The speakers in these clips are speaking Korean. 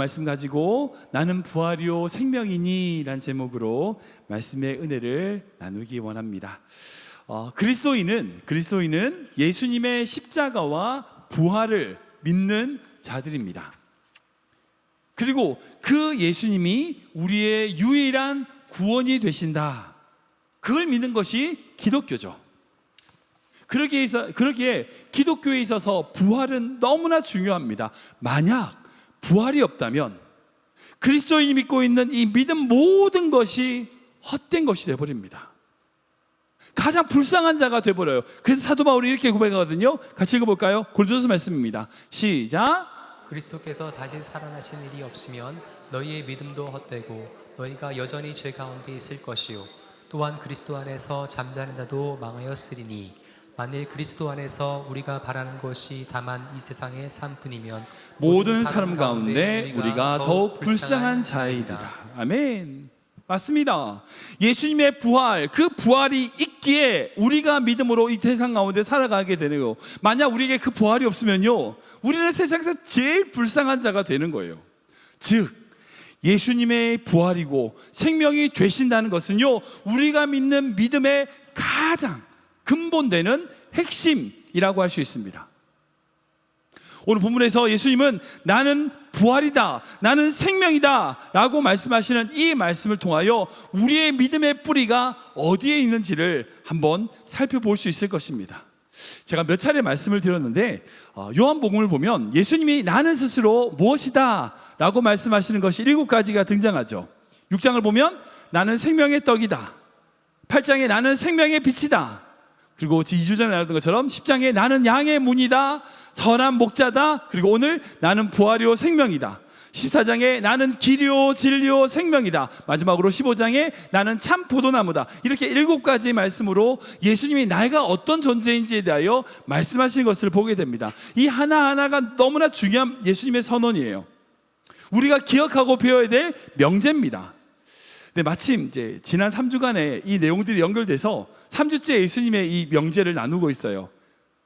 말씀 가지고 나는 부활이요 생명이니 라는 제목으로 말씀의 은혜를 나누기 원합니다. 그리스도인은 예수님의 십자가와 부활을 믿는 자들입니다. 그리고 그 예수님이 우리의 유일한 구원이 되신다, 그걸 믿는 것이 기독교죠. 그러기에 기독교에 있어서 부활은 너무나 중요합니다. 만약 부활이 없다면 그리스도인이 믿고 있는 이 믿음 모든 것이 헛된 것이 되어버립니다. 가장 불쌍한 자가 되어버려요. 그래서 사도 바울이 이렇게 고백하거든요. 같이 읽어볼까요? 고린도서 말씀입니다. 시작. 그리스도께서 다시 살아나신 일이 없으면 너희의 믿음도 헛되고 너희가 여전히 죄 가운데 있을 것이요 또한 그리스도 안에서 잠자는 자도 망하였으리니 만일 그리스도 안에서 우리가 바라는 것이 다만 이 세상의 삶뿐이면 모든 사람 가운데 우리가 더욱 불쌍한 자이리라. 아멘. 맞습니다. 예수님의 부활, 그 부활이 있기에 우리가 믿음으로 이 세상 가운데 살아가게 되네요. 만약 우리에게 그 부활이 없으면요, 우리는 세상에서 제일 불쌍한 자가 되는 거예요. 즉 예수님의 부활이고 생명이 되신다는 것은요, 우리가 믿는 믿음의 가장 근본되는 핵심이라고 할 수 있습니다. 오늘 본문에서 예수님은 나는 부활이다, 나는 생명이다 라고 말씀하시는 이 말씀을 통하여 우리의 믿음의 뿌리가 어디에 있는지를 한번 살펴볼 수 있을 것입니다. 제가 몇 차례 말씀을 드렸는데 요한복음을 보면 예수님이 나는 스스로 무엇이다 라고 말씀하시는 것이 7가지가 등장하죠. 6장을 보면 나는 생명의 떡이다, 8장에 나는 생명의 빛이다, 그리고 2주 전에 나왔던 것처럼 10장에 나는 양의 문이다, 선한 목자다, 그리고 오늘 나는 부활이요 생명이다, 14장에 나는 길이요 진리요 생명이다, 마지막으로 15장에 나는 참 포도나무다. 이렇게 7가지 말씀으로 예수님이 내가 어떤 존재인지에 대하여 말씀하시는 것을 보게 됩니다. 이 하나하나가 너무나 중요한 예수님의 선언이에요. 우리가 기억하고 배워야 될 명제입니다. 근데 마침 이제 지난 3주간에 이 내용들이 연결돼서 3주째 예수님의 이 명제를 나누고 있어요.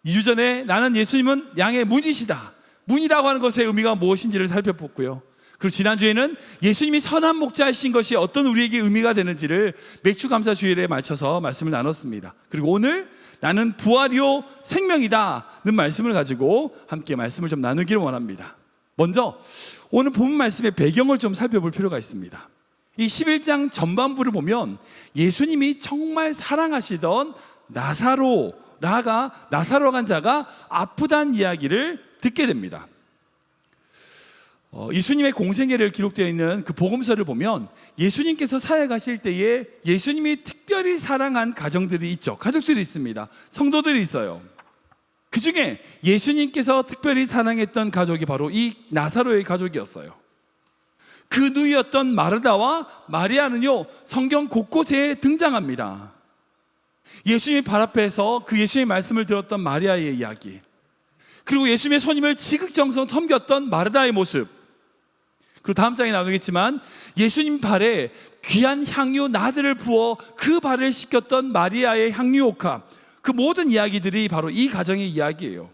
2주 전에 나는 예수님은 양의 문이시다, 문이라고 하는 것의 의미가 무엇인지를 살펴봤고요. 그리고 지난주에는 예수님이 선한 목자이신 것이 어떤 우리에게 의미가 되는지를 맥주감사 주일에 맞춰서 말씀을 나눴습니다. 그리고 오늘 나는 부활이요 생명이다는 말씀을 가지고 함께 말씀을 좀 나누기를 원합니다. 먼저 오늘 본문 말씀의 배경을 좀 살펴볼 필요가 있습니다. 이 11장 전반부를 보면 예수님이 정말 사랑하시던 나사로가 간 자가 아프다는 이야기를 듣게 됩니다. 예수님의 공생애를 기록되어 있는 그 복음서를 보면 예수님께서 사역하실 때에 예수님이 특별히 사랑한 가정들이 있죠. 가족들이 있습니다. 성도들이 있어요. 그 중에 예수님께서 특별히 사랑했던 가족이 바로 이 나사로의 가족이었어요. 그 누이였던 마르다와 마리아는요, 성경 곳곳에 등장합니다. 예수님의 발 앞에서 그 예수님의 말씀을 들었던 마리아의 이야기, 그리고 예수님의 손님을 지극정성 섬겼던 마르다의 모습, 그리고 다음 장에 나오겠지만 예수님 발에 귀한 향유 나들을 부어 그 발을 씻겼던 마리아의 향유옥합, 그 모든 이야기들이 바로 이 가정의 이야기예요.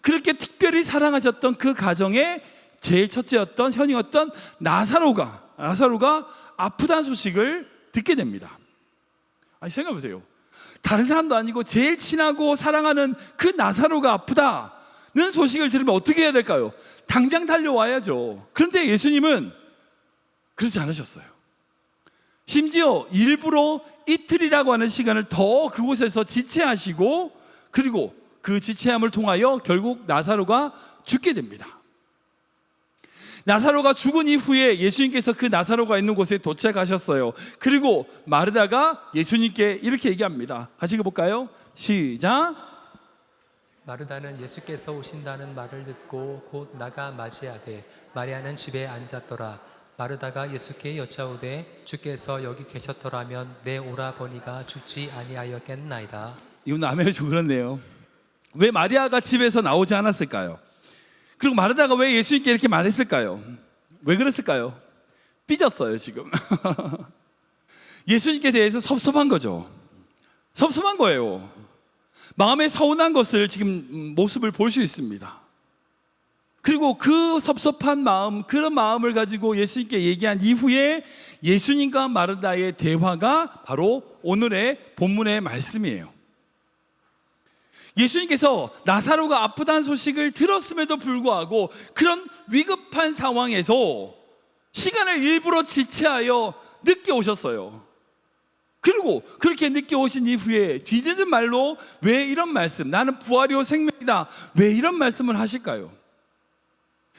그렇게 특별히 사랑하셨던 그 가정의 제일 첫째였던 현이었던 나사로가 아프다는 소식을 듣게 됩니다. 아니, 생각해보세요. 다른 사람도 아니고 제일 친하고 사랑하는 그 나사로가 아프다는 소식을 들으면 어떻게 해야 될까요? 당장 달려와야죠. 그런데 예수님은 그러지 않으셨어요. 심지어 일부러 이틀이라고 하는 시간을 더 그곳에서 지체하시고, 그리고 그 지체함을 통하여 결국 나사로가 죽게 됩니다. 나사로가 죽은 이후에 예수님께서 그 나사로가 있는 곳에 도착하셨어요. 그리고 마르다가 예수님께 이렇게 얘기합니다. 같이 읽어볼까요? 시작. 마르다는 예수께서 오신다는 말을 듣고 곧 나가 맞이하되 마리아는 집에 앉았더라. 마르다가 예수께 여짜오되 주께서 여기 계셨더라면 내 오라버니가 죽지 아니하였겠나이다. 이건 아멘이 좀 그렇네요. 왜 마리아가 집에서 나오지 않았을까요? 그리고 마르다가 왜 예수님께 이렇게 말했을까요? 왜 그랬을까요? 삐졌어요 지금. 예수님께 대해서 섭섭한 거죠. 섭섭한 거예요. 마음에 서운한 것을 지금 모습을 볼 수 있습니다. 그리고 그 섭섭한 마음, 그런 마음을 가지고 예수님께 얘기한 이후에 예수님과 마르다의 대화가 바로 오늘의 본문의 말씀이에요. 예수님께서 나사로가 아프다는 소식을 들었음에도 불구하고 그런 위급한 상황에서 시간을 일부러 지체하여 늦게 오셨어요. 그리고 그렇게 늦게 오신 이후에 뒤늦은 말로 왜 이런 말씀, 나는 부활이요 생명이다, 왜 이런 말씀을 하실까요?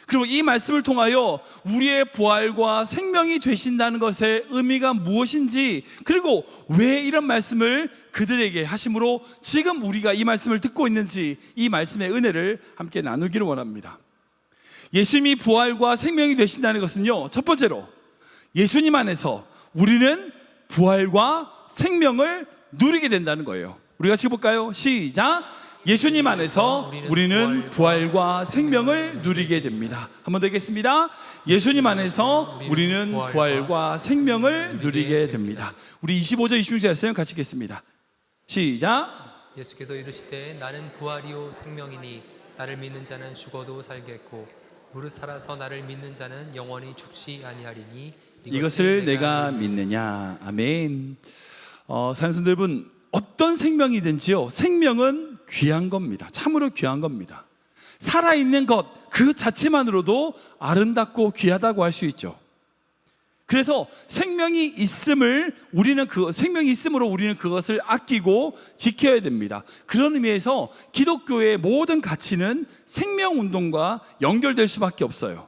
그리고 이 말씀을 통하여 우리의 부활과 생명이 되신다는 것의 의미가 무엇인지, 그리고 왜 이런 말씀을 그들에게 하심으로 지금 우리가 이 말씀을 듣고 있는지, 이 말씀의 은혜를 함께 나누기를 원합니다. 예수님이 부활과 생명이 되신다는 것은요, 첫 번째로 예수님 안에서 우리는 부활과 생명을 누리게 된다는 거예요. 우리 같이 볼까요? 시작! 예수님 안에서 우리는 부활과 생명을 누리게 됩니다. 한 번 더 읽겠습니다. 예수님 안에서 우리는 부활과 생명을 누리게 됩니다. 우리 25절 26절 했어요. 같이 읽겠습니다. 시작. 예수께서 이르시되 나는 부활이요 생명이니 나를 믿는 자는 죽어도 살겠고 무릇 살아서 나를 믿는 자는 영원히 죽지 아니하리니 이것을 내가 믿느냐. 아멘. 사랑하는 여러분, 어떤 생명이든지요, 생명은 귀한 겁니다. 참으로 귀한 겁니다. 살아있는 것 그 자체만으로도 아름답고 귀하다고 할 수 있죠. 그래서 생명이 있음으로 우리는 그것을 아끼고 지켜야 됩니다. 그런 의미에서 기독교의 모든 가치는 생명운동과 연결될 수밖에 없어요.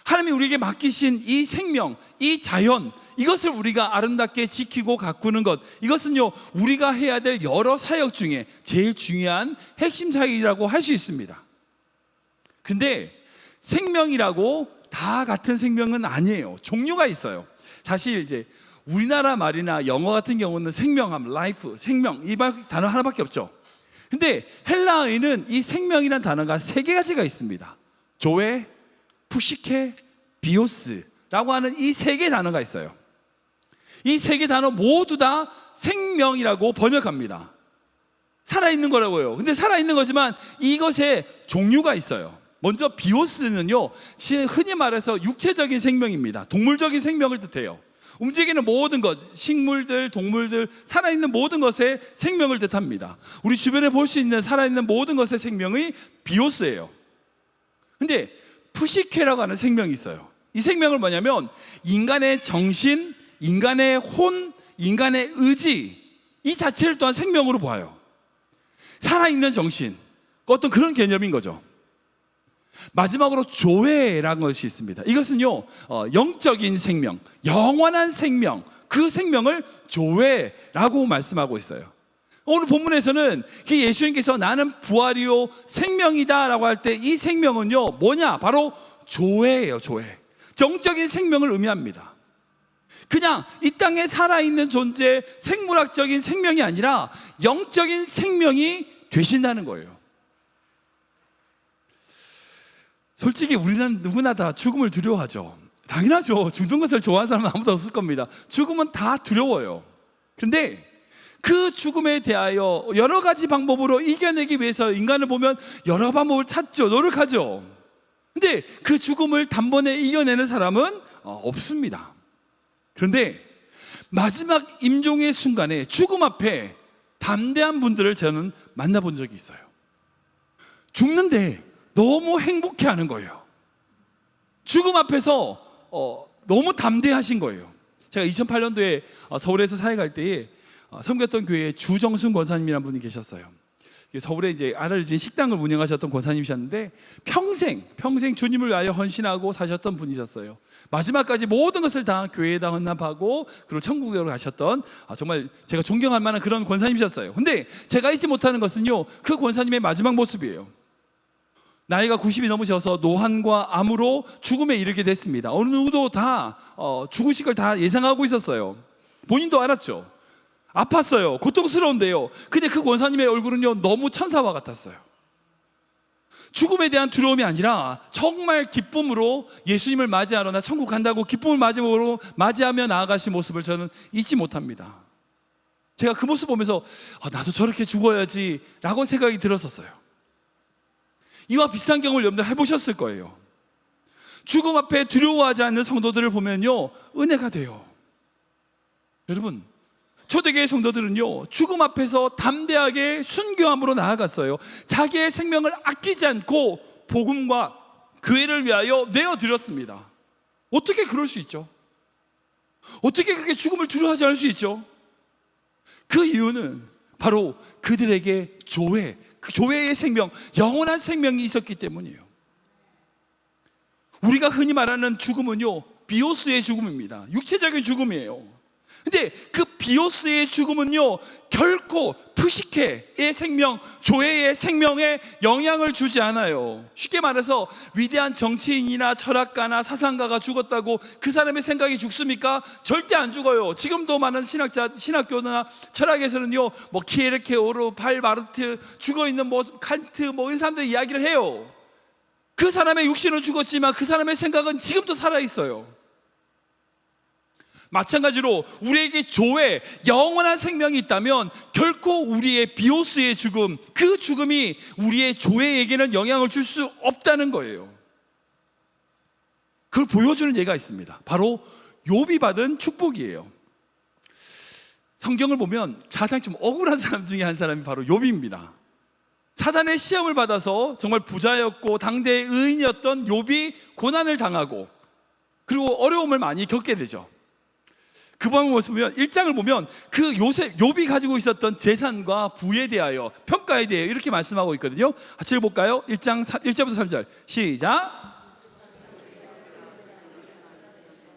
하나님이 우리에게 맡기신 이 생명, 이 자연, 이것을 우리가 아름답게 지키고 가꾸는 것, 이것은요 우리가 해야 될 여러 사역 중에 제일 중요한 핵심 사역이라고 할 수 있습니다. 근데 생명이라고 다 같은 생명은 아니에요. 종류가 있어요. 사실 이제 우리나라 말이나 영어 같은 경우는 생명하면 life, 생명, 이 단어 하나밖에 없죠. 근데 헬라어에는 이 생명이라는 단어가 세 가지가 있습니다. 조에, 푸시케, 비오스라고 하는 이 세 개의 단어가 있어요. 이 세 개 단어 모두 다 생명이라고 번역합니다. 살아있는 거라고요. 근데 살아있는 거지만 이것에 종류가 있어요. 먼저 비오스는요, 흔히 말해서 육체적인 생명입니다. 동물적인 생명을 뜻해요. 움직이는 모든 것, 식물들, 동물들, 살아있는 모든 것의 생명을 뜻합니다. 우리 주변에 볼 수 있는 살아있는 모든 것의 생명이 비오스예요. 근데 푸시케라고 하는 생명이 있어요. 이 생명은 뭐냐면 인간의 정신, 인간의 혼, 인간의 의지, 이 자체를 또한 생명으로 봐요. 살아있는 정신, 어떤 그런 개념인 거죠. 마지막으로 조회라는 것이 있습니다. 이것은요 영적인 생명, 영원한 생명, 그 생명을 조회라고 말씀하고 있어요. 오늘 본문에서는 예수님께서 나는 부활이요 생명이다 라고 할 때 이 생명은요 뭐냐? 바로 조회예요. 조회, 정적인 생명을 의미합니다. 그냥 이 땅에 살아있는 존재, 생물학적인 생명이 아니라 영적인 생명이 되신다는 거예요. 솔직히 우리는 누구나 다 죽음을 두려워하죠. 당연하죠. 죽는 것을 좋아하는 사람은 아무도 없을 겁니다. 죽음은 다 두려워요. 그런데 그 죽음에 대하여 여러 가지 방법으로 이겨내기 위해서 인간을 보면 여러 방법을 찾죠. 노력하죠. 근데 그 죽음을 단번에 이겨내는 사람은 없습니다. 그런데 마지막 임종의 순간에 죽음 앞에 담대한 분들을 저는 만나본 적이 있어요. 죽는데 너무 행복해하는 거예요. 죽음 앞에서 너무 담대하신 거예요. 제가 2008년도에 서울에서 사역할 때에 섬겼던 교회에 주정순 권사님이라는 분이 계셨어요. 서울에 이제 알려진 식당을 운영하셨던 권사님이셨는데 평생 주님을 위하여 헌신하고 사셨던 분이셨어요. 마지막까지 모든 것을 다 교회에다 헌납하고 그리고 천국으로 가셨던 정말 제가 존경할 만한 그런 권사님이셨어요. 근데 제가 잊지 못하는 것은요, 그 권사님의 마지막 모습이에요. 나이가 90이 넘으셔서 노환과 암으로 죽음에 이르게 됐습니다. 어느 누구도 다 죽으실 걸 다 예상하고 있었어요. 본인도 알았죠. 아팠어요. 고통스러운데요. 근데 그 권사님의 얼굴은요 너무 천사와 같았어요. 죽음에 대한 두려움이 아니라 정말 기쁨으로 예수님을 맞이하러 나 천국 간다고 기쁨을 맞이하며 나아가신 모습을 저는 잊지 못합니다. 제가 그 모습 보면서 나도 저렇게 죽어야지 라고 생각이 들었었어요. 이와 비슷한 경험을 여러분들 해보셨을 거예요. 죽음 앞에 두려워하지 않는 성도들을 보면요, 은혜가 돼요. 여러분, 초대교회 성도들은요, 죽음 앞에서 담대하게 순교함으로 나아갔어요. 자기의 생명을 아끼지 않고 복음과 교회를 위하여 내어드렸습니다. 어떻게 그럴 수 있죠? 어떻게 그렇게 죽음을 두려워하지 않을 수 있죠? 그 이유는 바로 그들에게 그 조회의 생명, 영원한 생명이 있었기 때문이에요. 우리가 흔히 말하는 죽음은요, 비오스의 죽음입니다. 육체적인 죽음이에요. 근데 그 비오스의 죽음은요, 결코 푸시케의 생명, 조회의 생명에 영향을 주지 않아요. 쉽게 말해서 위대한 정치인이나 철학가나 사상가가 죽었다고 그 사람의 생각이 죽습니까? 절대 안 죽어요. 지금도 많은 신학교나 철학에서는요, 뭐 키에르케오르, 발마르트, 죽어있는 뭐 칸트, 뭐 이런 사람들 이야기를 해요. 그 사람의 육신은 죽었지만 그 사람의 생각은 지금도 살아있어요. 마찬가지로 우리에게 조회, 영원한 생명이 있다면 결코 우리의 비오스의 죽음, 그 죽음이 우리의 조회에게는 영향을 줄 수 없다는 거예요. 그걸 보여주는 예가 있습니다. 바로 욥이 받은 축복이에요. 성경을 보면 가장 좀 억울한 사람 중에 한 사람이 바로 욥입니다. 사단의 시험을 받아서 정말 부자였고 당대의 의인이었던 욥이 고난을 당하고 그리고 어려움을 많이 겪게 되죠. 그 방법을 보면 1장을 보면 그 욥이 가지고 있었던 재산과 부에 대하여, 평가에 대해 이렇게 말씀하고 있거든요. 같이 읽어볼까요? 1장 1절부터 3절 시작.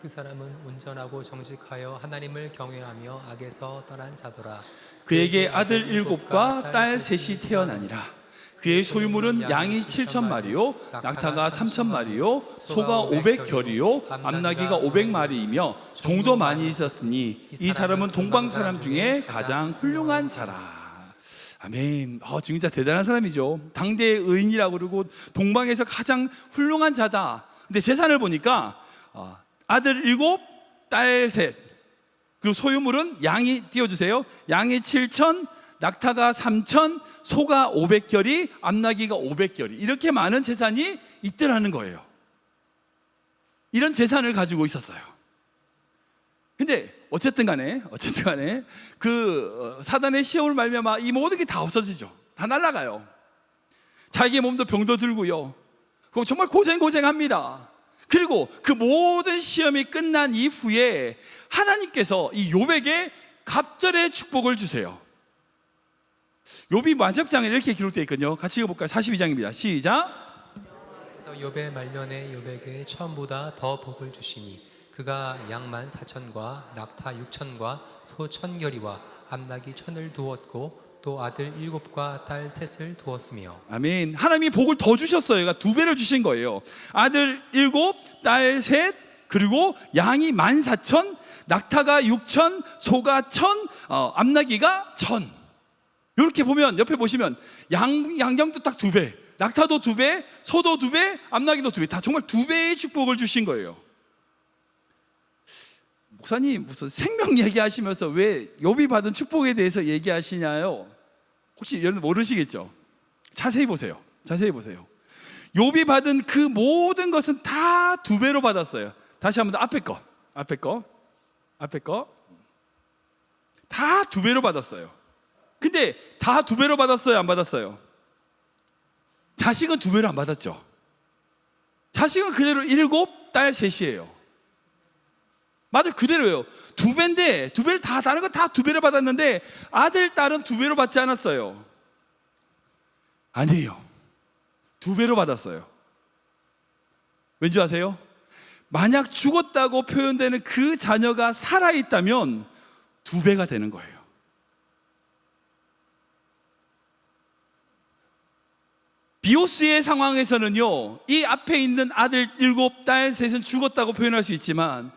그 사람은 온전하고 정직하여 하나님을 경외하며 악에서 떠난 자더라. 그에게 아들 7과 딸 3이 태어나니라. 그의 소유물은 양이 7,000마리요, 낙타가 3,000마리요, 소가 500결이요, 암나귀가 500마리이며 종도 많이 있었으니 이 사람은 동방 사람 중에 가장 훌륭한 자라. 아멘. 진짜 대단한 사람이죠. 당대의 의인이라고 그러고 동방에서 가장 훌륭한 자다. 근데 재산을 보니까 아들 7, 딸 3, 그리고 소유물은 양이, 띄워주세요, 양이 7,000, 낙타가 3,000, 소가 500결이, 암나귀가 500결이, 이렇게 많은 재산이 있더라는 거예요. 이런 재산을 가지고 있었어요. 근데 어쨌든 간에 그 사단의 시험을 말미암아 이 모든 게 다 없어지죠. 다 날아가요. 자기의 몸도 병도 들고요. 그거 정말 고생합니다. 그리고 그 모든 시험이 끝난 이후에 하나님께서 이 욥에게 갑절의 축복을 주세요. 욥이 마지막장에 이렇게 기록되어 있거든요. 같이 읽어볼까요? 42장입니다. 시작. 그래서 욥의 말년에 욥에게 처음보다 더 복을 주시니 그가 양 14,000과 낙타 6,000과 소 1,000결이와 암나귀 1,000을 두었고 또 아들 7과 딸 3을 두었으며. 아멘. 하나님이 복을 더 주셨어요. 그러니까 2배를 주신 거예요. 아들 7, 딸 3, 그리고 양이 14,000, 낙타가 6,000, 소가 1,000, 암나귀가 1,000. 이렇게 보면 옆에 보시면 양경도 딱 2배, 낙타도 2배, 소도 2배, 암나귀도 2배, 다 정말 2배의 축복을 주신 거예요. 목사님 무슨 생명 얘기하시면서 왜 욥이 받은 축복에 대해서 얘기하시냐요? 혹시 여러분 모르시겠죠? 자세히 보세요. 욥이 받은 그 모든 것은 다 2배로 받았어요. 다시 한번 더 앞에 거 다 2배로 받았어요. 근데 다 2배로 받았어요, 안 받았어요? 자식은 2배로 안 받았죠. 자식은 그대로 7, 딸 3이에요. 맞아요, 그대로예요. 2배인데 2배를 다른 거 다 2배로 받았는데 아들, 딸은 2배로 받지 않았어요. 아니에요. 2배로 받았어요. 왠지 아세요? 만약 죽었다고 표현되는 그 자녀가 살아있다면 2배가 되는 거예요. 비오스의 상황에서는요, 이 앞에 있는 아들 7, 딸 3은 죽었다고 표현할 수 있지만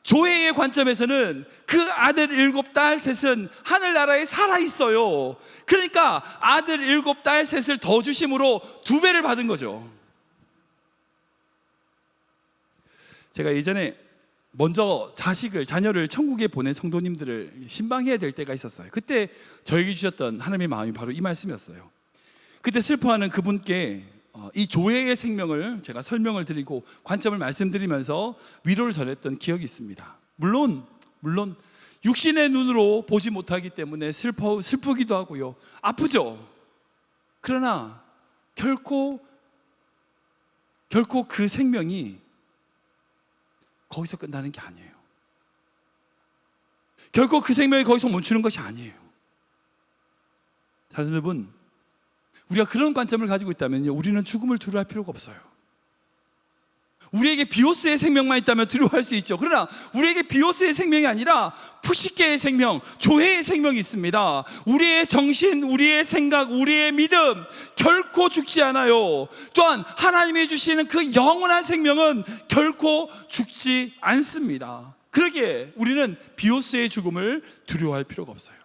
조회의 관점에서는 그 아들 7, 딸 3은 하늘나라에 살아있어요. 그러니까 아들 7, 딸 3을 더 주심으로 2배를 받은 거죠. 제가 예전에 먼저 자녀를 천국에 보낸 성도님들을 신방해야 될 때가 있었어요. 그때 저에게 주셨던 하나님의 마음이 바로 이 말씀이었어요. 그때 슬퍼하는 그분께 이 조회의 생명을 제가 설명을 드리고 관점을 말씀드리면서 위로를 전했던 기억이 있습니다. 물론 육신의 눈으로 보지 못하기 때문에 슬프기도 하고요, 아프죠. 그러나 결코 그 생명이 거기서 끝나는 게 아니에요. 결코 그 생명이 거기서 멈추는 것이 아니에요. 사랑하는 여러분, 우리가 그런 관점을 가지고 있다면요, 우리는 죽음을 두려워할 필요가 없어요. 우리에게 비오스의 생명만 있다면 두려워할 수 있죠. 그러나 우리에게 비오스의 생명이 아니라 푸시케의 생명, 조회의 생명이 있습니다. 우리의 정신, 우리의 생각, 우리의 믿음 결코 죽지 않아요. 또한 하나님이 주시는 그 영원한 생명은 결코 죽지 않습니다. 그러기에 우리는 비오스의 죽음을 두려워할 필요가 없어요.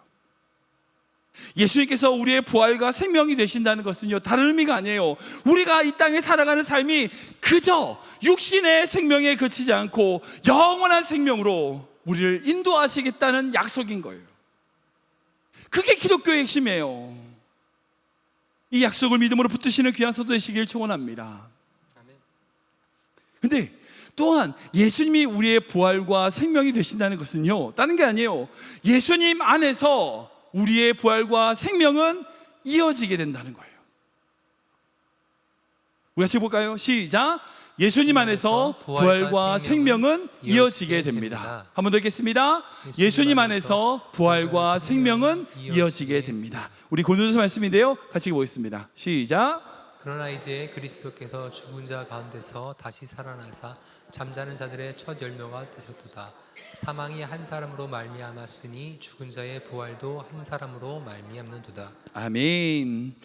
예수님께서 우리의 부활과 생명이 되신다는 것은요, 다른 의미가 아니에요. 우리가 이 땅에 살아가는 삶이 그저 육신의 생명에 그치지 않고 영원한 생명으로 우리를 인도하시겠다는 약속인 거예요. 그게 기독교의 핵심이에요. 이 약속을 믿음으로 붙드시는 귀한 성도 되시길 축원합니다. 근데 또한 예수님이 우리의 부활과 생명이 되신다는 것은요, 다른 게 아니에요. 예수님 안에서 우리의 부활과 생명은 이어지게 된다는 거예요. 우리 같이 볼까요? 시작. 예수님 안에서 부활과 생명은 이어지게 됩니다. 한 번 더 읽겠습니다. 예수님 안에서 부활과 생명은 이어지게 됩니다. 우리 고린도서 말씀인데요, 같이 보겠습니다. 시작. 그러나 이제 그리스도께서 죽은 자 가운데서 다시 살아나사 잠자는 자들의 첫 열매가 되셨도다. 사망이 한 사람으로 말미암았으니 죽은 자의 부활도 한 사람으로 말미암는도다. 아멘.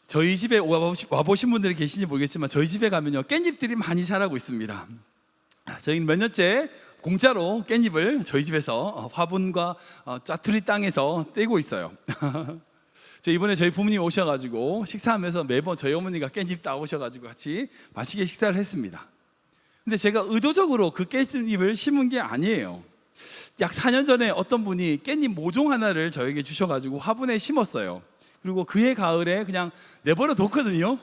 저희 집에 와보신 분들이 계신지 모르겠지만 저희 집에 가면요, 깻잎들이 많이 자라고 있습니다. 저희는 몇 년째 공짜로 깻잎을 저희 집에서 화분과 짜투리 땅에서 떼고 있어요. 이번에 저희 부모님 오셔가지고 식사하면서 매번 저희 어머니가 깻잎 따오셔가지고 같이 맛있게 식사를 했습니다. 근데 제가 의도적으로 그 깻잎을 심은 게 아니에요. 약 4년 전에 어떤 분이 깻잎 모종 하나를 저에게 주셔가지고 화분에 심었어요. 그리고 그해 가을에 그냥 내버려 뒀거든요.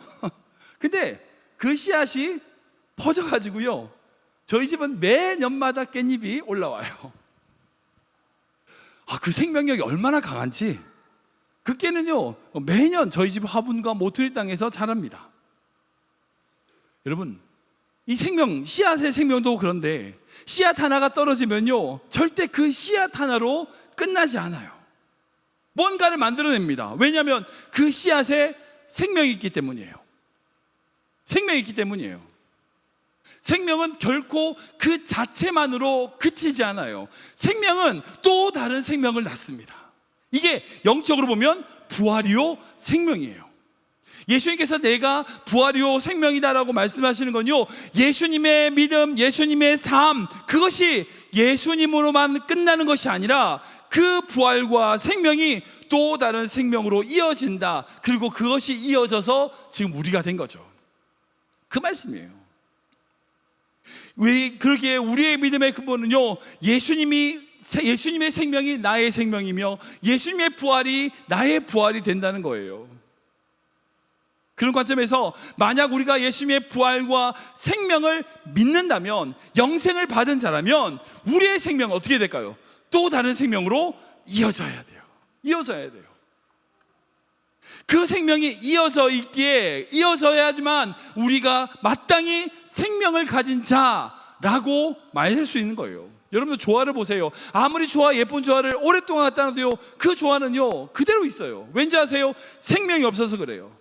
근데 그 씨앗이 퍼져가지고요, 저희 집은 매년마다 깻잎이 올라와요. 그 생명력이 얼마나 강한지. 그 깨는요, 매년 저희 집 화분과 모퉁이 땅에서 자랍니다. 여러분, 이 생명, 씨앗의 생명도 그런데 씨앗 하나가 떨어지면요, 절대 그 씨앗 하나로 끝나지 않아요. 뭔가를 만들어냅니다. 왜냐하면 그 씨앗에 생명이 있기 때문이에요. 생명이 있기 때문이에요. 생명은 결코 그 자체만으로 그치지 않아요. 생명은 또 다른 생명을 낳습니다. 이게 영적으로 보면 부활이요 생명이에요. 예수님께서 내가 부활이요 생명이다라고 말씀하시는 건요, 예수님의 믿음, 예수님의 삶, 그것이 예수님으로만 끝나는 것이 아니라 그 부활과 생명이 또 다른 생명으로 이어진다. 그리고 그것이 이어져서 지금 우리가 된 거죠. 그 말씀이에요. 왜 그러기에 우리의 믿음의 근본은요, 예수님의 생명이 나의 생명이며 예수님의 부활이 나의 부활이 된다는 거예요. 그런 관점에서 만약 우리가 예수님의 부활과 생명을 믿는다면, 영생을 받은 자라면 우리의 생명은 어떻게 될까요? 또 다른 생명으로 이어져야 돼요. 이어져야 돼요. 그 생명이 이어져 있기에 이어져야지만 우리가 마땅히 생명을 가진 자라고 말할 수 있는 거예요. 여러분들 조화를 보세요. 아무리 예쁜 조화를 오랫동안 갖다 놔도요, 그 조화는요 그대로 있어요. 왠지 아세요? 생명이 없어서 그래요.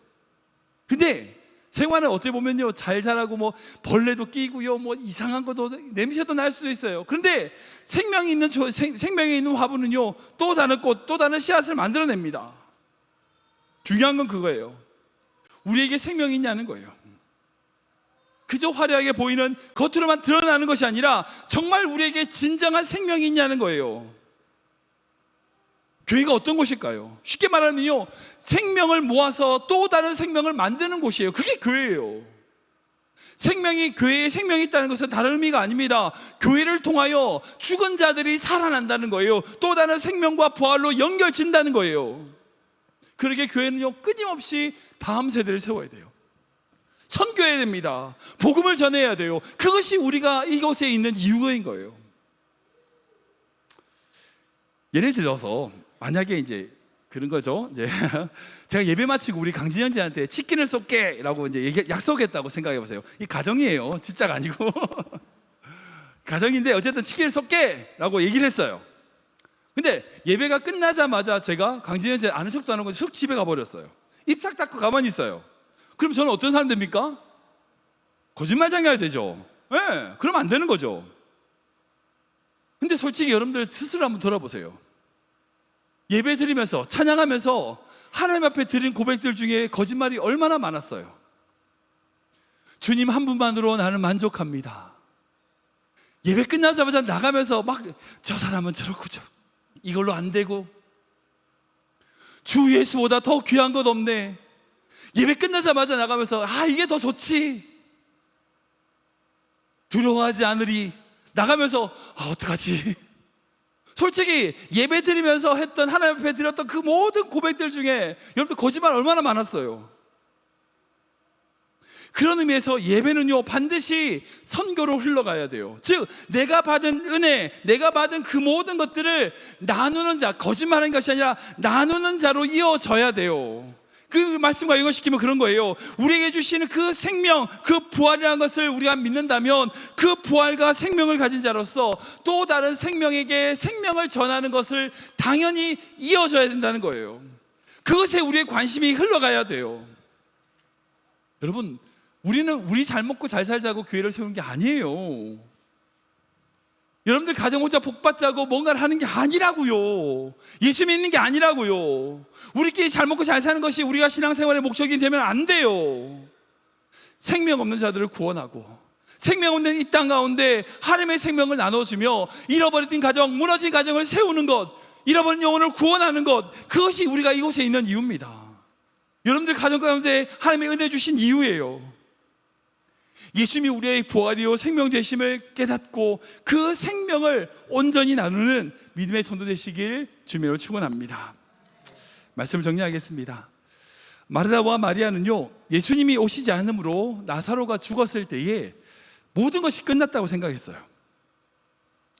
근데 생활은 어찌 보면요, 잘 자라고 벌레도 끼고요, 이상한 것도 냄새도 날 수도 있어요. 그런데 생명이 있는 화분은요, 또 다른 꽃, 또 다른 씨앗을 만들어냅니다. 중요한 건 그거예요. 우리에게 생명이 있냐는 거예요. 그저 화려하게 보이는 겉으로만 드러나는 것이 아니라 정말 우리에게 진정한 생명이 있냐는 거예요. 교회가 어떤 곳일까요? 쉽게 말하면요, 생명을 모아서 또 다른 생명을 만드는 곳이에요. 그게 교회예요. 교회에 생명이 있다는 것은 다른 의미가 아닙니다. 교회를 통하여 죽은 자들이 살아난다는 거예요. 또 다른 생명과 부활로 연결진다는 거예요. 그러게 교회는요, 끊임없이 다음 세대를 세워야 돼요. 선교해야 됩니다. 복음을 전해야 돼요. 그것이 우리가 이곳에 있는 이유인 거예요. 예를 들어서 만약에 이제 그런 거죠. 이제 제가 예배 마치고 우리 강진현지한테 치킨을 쏠게라고 이제 약속했다고 생각해 보세요. 이 가정이에요. 진짜가 아니고 가정인데 어쨌든 치킨을 쏠게라고 얘기를 했어요. 근데 예배가 끝나자마자 제가 강진현지 아는 척도 안 하고 쑥 집에 가버렸어요. 입 싹 닫고 가만히 있어요. 그럼 저는 어떤 사람 됩니까? 거짓말장이어야 되죠. 네, 그러면 안 되는 거죠. 근데 솔직히 여러분들 스스로 한번 돌아보세요. 예배 드리면서 찬양하면서 하나님 앞에 드린 고백들 중에 거짓말이 얼마나 많았어요. 주님 한 분만으로 나는 만족합니다. 예배 끝나자마자 나가면서 막 저 사람은 저렇고 이걸로 안 되고 주 예수보다 더 귀한 것 없네. 예배 끝나자마자 나가면서 이게 더 좋지. 두려워하지 않으리. 나가면서 어떡하지? 솔직히 예배 드리면서 했던 하나님 앞에 드렸던 그 모든 고백들 중에 여러분들 거짓말 얼마나 많았어요. 그런 의미에서 예배는요 반드시 선교로 흘러가야 돼요. 즉 내가 받은 은혜, 내가 받은 그 모든 것들을 나누는 자, 거짓말하는 것이 아니라 나누는 자로 이어져야 돼요. 그 말씀과 이것시키면 그런 거예요. 우리에게 주시는 그 생명, 그 부활이라는 것을 우리가 믿는다면 그 부활과 생명을 가진 자로서 또 다른 생명에게 생명을 전하는 것을 당연히 이어져야 된다는 거예요. 그것에 우리의 관심이 흘러가야 돼요. 여러분, 우리는 우리 잘 먹고 잘 살자고 교회를 세우는 게 아니에요. 여러분들 가정 혼자 복받자고 뭔가를 하는 게 아니라고요. 예수 믿는 게 아니라고요. 우리끼리 잘 먹고 잘 사는 것이 우리가 신앙생활의 목적이 되면 안 돼요. 생명 없는 자들을 구원하고 생명 없는 이 땅 가운데 하나님의 생명을 나눠주며 잃어버린 가정, 무너진 가정을 세우는 것, 잃어버린 영혼을 구원하는 것, 그것이 우리가 이곳에 있는 이유입니다. 여러분들 가정 가운데 하나님의 은혜 주신 이유예요. 예수님이 우리의 부활이요 생명 되심을 깨닫고 그 생명을 온전히 나누는 믿음의 성도 되시길 주님으로 축원합니다. 말씀을 정리하겠습니다. 마르다와 마리아는요 예수님이 오시지 않으므로 나사로가 죽었을 때에 모든 것이 끝났다고 생각했어요.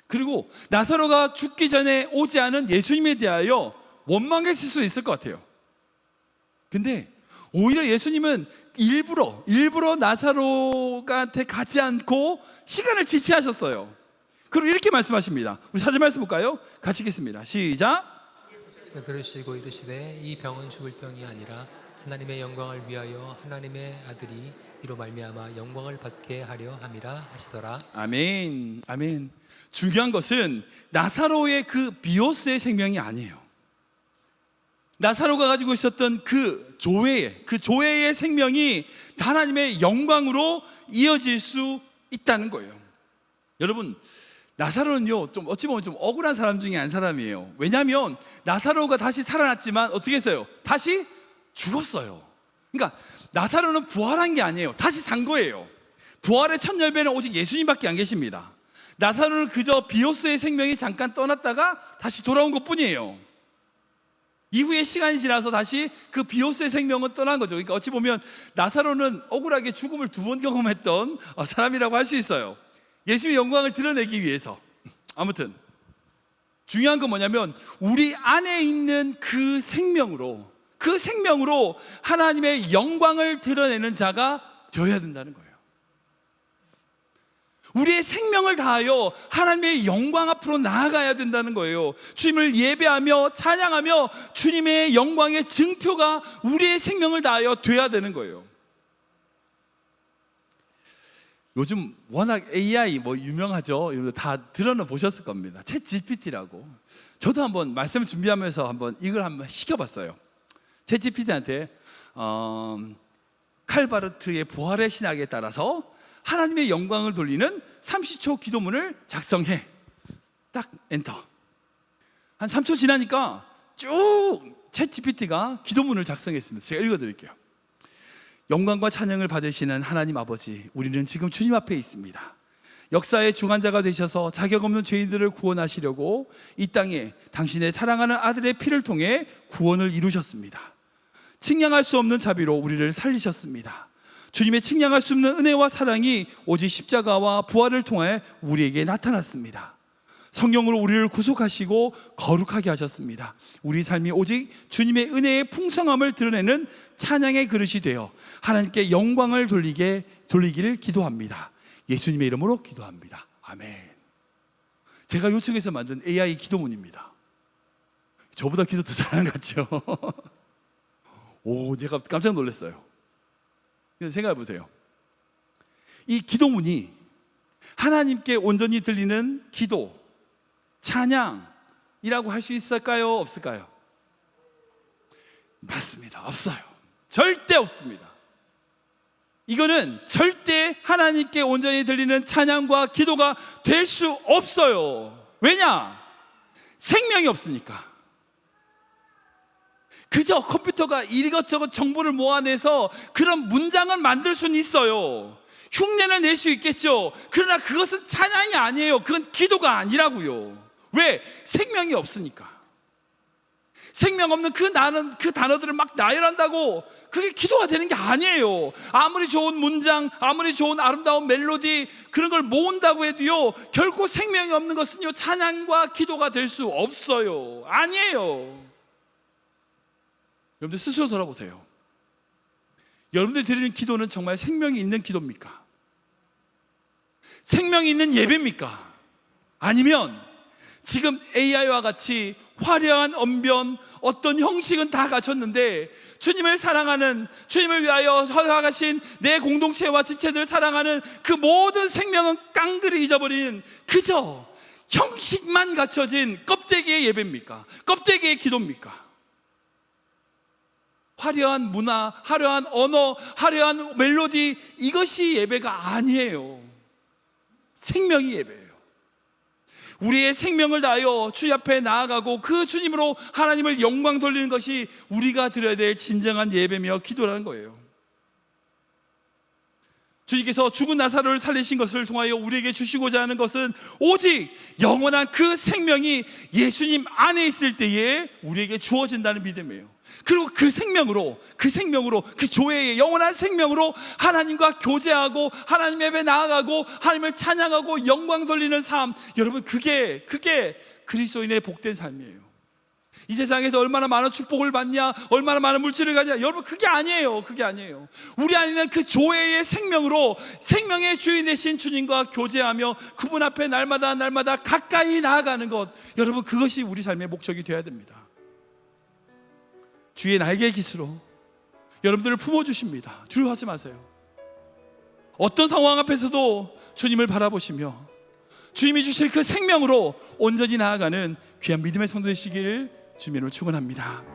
그리고 나사로가 죽기 전에 오지 않은 예수님에 대하여 원망했을 수 있을 것 같아요. 근데 오히려 예수님은 일부러 나사로한테 가지 않고 시간을 지체하셨어요. 그리고 이렇게 말씀하십니다. 우리 사절 말씀 볼까요? 같이 읽겠습니다. 시작. 들으시고 이르시되 이 병은 죽을 병이 아니라 하나님의 영광을 위하여 하나님의 아들이 이로 말미암아 영광을 받게 하려 함이라 하시더라. 아멘. 아멘. 중요한 것은 나사로의 그 비오스의 생명이 아니에요. 나사로가 가지고 있었던 그 조회의 생명이 하나님의 영광으로 이어질 수 있다는 거예요. 여러분, 나사로는요 좀 어찌 보면 좀 억울한 사람 중에 한 사람이에요. 왜냐하면 나사로가 다시 살아났지만 어떻게 했어요? 다시 죽었어요. 그러니까 나사로는 부활한 게 아니에요. 다시 산 거예요. 부활의 첫 열매는 오직 예수님밖에 안 계십니다. 나사로는 그저 비오스의 생명이 잠깐 떠났다가 다시 돌아온 것뿐이에요. 이후에 시간이 지나서 다시 그 비오스의 생명은 떠난 거죠. 그러니까 어찌 보면 나사로는 억울하게 죽음을 2번 경험했던 사람이라고 할 수 있어요. 예수님의 영광을 드러내기 위해서. 아무튼 중요한 건 뭐냐면 우리 안에 있는 그 생명으로 하나님의 영광을 드러내는 자가 되어야 된다는 거예요. 우리의 생명을 다하여 하나님의 영광 앞으로 나아가야 된다는 거예요. 주님을 예배하며 찬양하며 주님의 영광의 증표가 우리의 생명을 다하여 돼야 되는 거예요. 요즘 워낙 AI 유명하죠. 여러분들 다 들어는 보셨을 겁니다. 챗 GPT라고. 저도 한번 말씀을 준비하면서 이걸 한번 시켜봤어요. 챗 GPT한테 칼바르트의 부활의 신학에 따라서 하나님의 영광을 돌리는 30초 기도문을 작성해. 딱 엔터. 한 3초 지나니까 쭉 챗 GPT가 기도문을 작성했습니다. 제가 읽어드릴게요. 영광과 찬양을 받으시는 하나님 아버지, 우리는 지금 주님 앞에 있습니다. 역사의 중환자가 되셔서 자격 없는 죄인들을 구원하시려고 이 땅에 당신의 사랑하는 아들의 피를 통해 구원을 이루셨습니다. 측량할 수 없는 자비로 우리를 살리셨습니다. 주님의 측량할 수 없는 은혜와 사랑이 오직 십자가와 부활을 통해 우리에게 나타났습니다. 성령으로 우리를 구속하시고 거룩하게 하셨습니다. 우리 삶이 오직 주님의 은혜의 풍성함을 드러내는 찬양의 그릇이 되어 하나님께 영광을 돌리기를 기도합니다. 예수님의 이름으로 기도합니다. 아멘. 제가 요청해서 만든 AI 기도문입니다. 저보다 기도 더 잘하는 것 같죠? 오, 제가 깜짝 놀랐어요. 생각해 보세요. 이 기도문이 하나님께 온전히 들리는 기도, 찬양이라고 할 수 있을까요? 없을까요? 맞습니다. 없어요. 절대 없습니다. 이거는 절대 하나님께 온전히 들리는 찬양과 기도가 될 수 없어요. 왜냐? 생명이 없으니까. 그저 컴퓨터가 이것저것 정보를 모아내서 그런 문장을 만들 수는 있어요. 흉내를 낼 수 있겠죠. 그러나 그것은 찬양이 아니에요. 그건 기도가 아니라고요. 왜? 생명이 없으니까. 생명 없는 그 단어들을 막 나열한다고 그게 기도가 되는 게 아니에요. 아무리 좋은 문장, 아무리 좋은 아름다운 멜로디 그런 걸 모은다고 해도요, 결코 생명이 없는 것은요 찬양과 기도가 될 수 없어요. 아니에요. 여러분들 스스로 돌아보세요. 여러분들이 드리는 기도는 정말 생명이 있는 기도입니까? 생명이 있는 예배입니까? 아니면 지금 AI와 같이 화려한 언변, 어떤 형식은 다 갖췄는데 주님을 사랑하는, 주님을 위하여 허락하신 내 공동체와 지체들을 사랑하는 그 모든 생명은 깡그리 잊어버린 그저 형식만 갖춰진 껍데기의 예배입니까? 껍데기의 기도입니까? 화려한 문화, 화려한 언어, 화려한 멜로디, 이것이 예배가 아니에요. 생명이 예배예요. 우리의 생명을 다하여 주 앞에 나아가고 그 주님으로 하나님을 영광 돌리는 것이 우리가 드려야 될 진정한 예배며 기도라는 거예요. 주님께서 죽은 나사로를 살리신 것을 통하여 우리에게 주시고자 하는 것은 오직 영원한 그 생명이 예수님 안에 있을 때에 우리에게 주어진다는 믿음이에요. 그리고 그 생명으로 그 조회의 영원한 생명으로 하나님과 교제하고 하나님 앞에 나아가고 하나님을 찬양하고 영광 돌리는 삶, 여러분 그게 그리스도인의 복된 삶이에요. 이 세상에서 얼마나 많은 축복을 받냐, 얼마나 많은 물질을 가냐, 여러분 그게 아니에요. 우리 안에는 그 조회의 생명으로 생명의 주인 되신 주님과 교제하며 그분 앞에 날마다 가까이 나아가는 것, 여러분 그것이 우리 삶의 목적이 되어야 됩니다. 주의 날개 깃으로 여러분들을 품어주십니다. 두려워하지 마세요. 어떤 상황 앞에서도 주님을 바라보시며 주님이 주실 그 생명으로 온전히 나아가는 귀한 믿음의 성도 되시기를 주님으로 축원합니다.